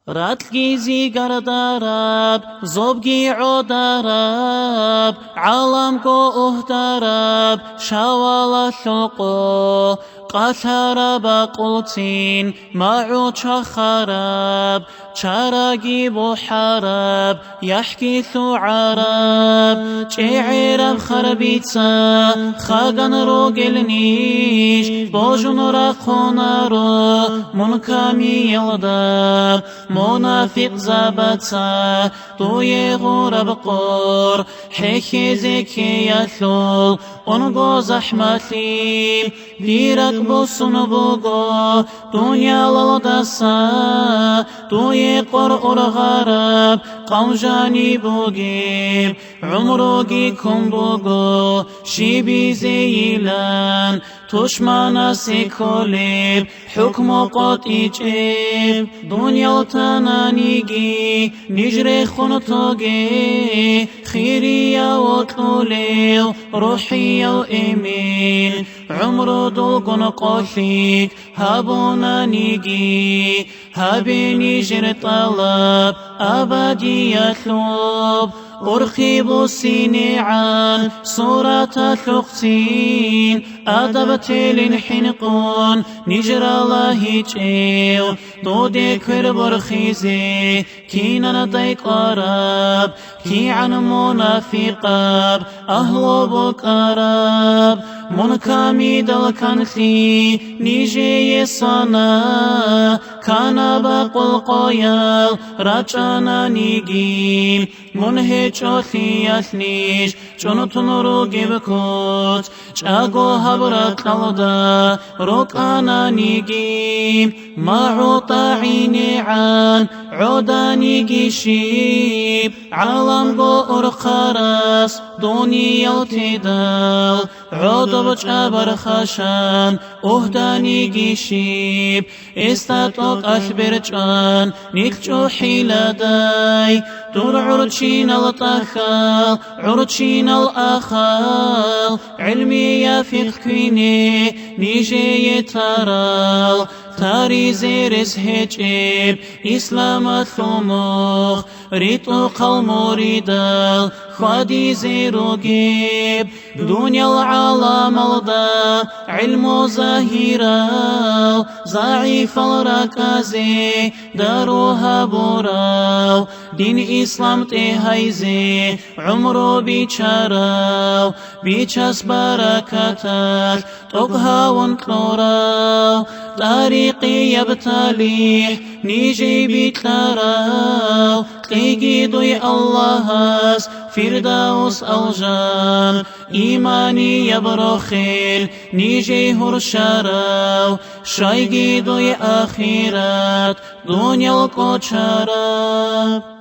راتلگیزی گردارب زوبگی عدارب عالم کو اهدارب شوال شوقو قشر بقوتين معو خراب شرقي بحرب يحكي عرب شعر بخربيتسا خاقن روغل نيش بوجن رخونارو منكامي يلدب منافق زبطا توي غرب قور حكي زكي يثول ونقو زحمتي ديرك بوسن بوغو دنيا للدسا توي قرقر غرب قوجاني بوغيب عمروغي كن بوغو شيبي زيلان تشمانا سيكوليب حكم قد إجيب دنيا التنانيجي نجري خنطوغي خيريا وطوليو روحيا وإيمين عمرو دوغن قوشيك هابونا نيجي هابي نجر طلب أبدي يثوب أرخب سينعان صورة ثقتين أدبت لنحنقون نجر الله جيو دودي كربر خيزي كينا نديك أراب كي عن منافقاب أهلو بكراب منكامي دلكنخي نيجي يصانا كان بقل قيال رجانا نيجي منهج أخيثنيش جنتن روغي بكوت جاغو هبرك نلدا روكانا نيجي معو طاعيني عن عوداني جيشيب عالم غو أرخرس دنيا التدال عودب جابر خشان أهداني جيشيب استطوق أخبر جان نيكجو حيلداي دور عرشين الطخال عرشين الأخال علمي يفق كويني نيجي يترال تاري زيرس هجيب إسلام الثموخ ريتو قلموريدال خادي زيرو جيب دنيا العالم الدا علم ظاهرال ضعيف الركازي داروها بورال دين إسلام تهيزي عمرو بيشارال بيشاس بركاتك تقها وانطلورال طريقي يبتليح نيجي بيتلارال تيجي دوي اللهس فردوس الجان إيماني يبرخيل نيجي هرشاراو شايجي دوي آخيرات دنيا القوشاراب